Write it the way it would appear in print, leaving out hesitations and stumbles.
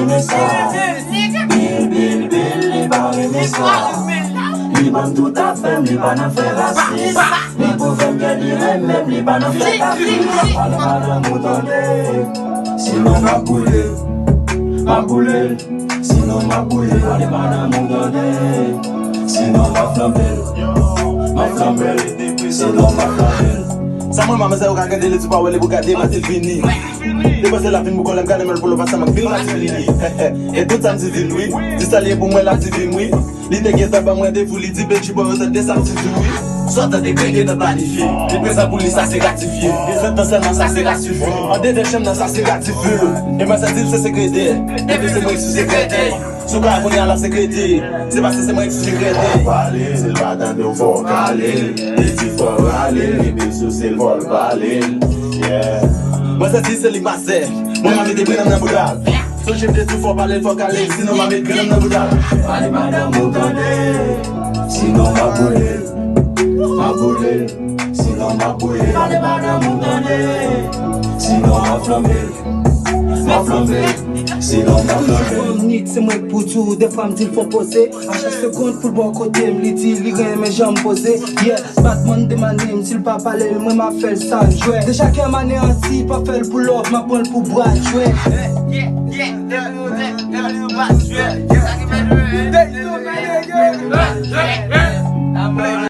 aimer ça. Bil, li pas aimer ça. Li ban tout à fait, li pas n'en faire raciste. Li pouvait me dire même, li pas n'en faire caprice. Allez madame, vous tendez, sinon ma boule. Sinon ma boule. Allez madame, vous tendez, sinon ma flambelle. Sinon ma flambelle. Sa mwen mame se ou ka gade le tupa wele pou gade matil fini. Depo se la fin mou kolem gade men pou lo fasa mak bil matil fini. E tout sa mti vil oui, di salye pou mwen la ti vim oui. Li te gen taba mwen de fou li di pechi pou yote de sa mti tou oui. Sote de kreke de planifiye, li presa pou li sa se gratifiye. Li zenten selman sa se ratifiye, an de chem nan sa se gratifiye. E mwen se dil se sekrede, e de se mwen sou sekrede. Sou ka akouni an la sekrede, se base se mwen sou sekrede. Valil, il va dans de vokalil. Il dit faut râler, les bisous c'est le vol valil. Yeah. Mwen se di se li mase, mwen mame de brenan nan boudal. So jem de tout faut parler, faut caler, sinon mame de brenan nan boudal. Allez madame, vous tendez, sinon ma boule. Sinon ma boule. Allez madame, vous tendez, sinon ma flambelle. Sinon ma flambelle. C'est moi pour tout, des femmes disent faut poser. À chaque seconde pour le bon côté, me dit li rien mes jambes posées. Yeah, Batman demande s'il pas parler, moi m'a fait ça jouer. De chaque manière ainsi, pas fait pour l'autre, m'a prendre pour boire jouer. Yeah.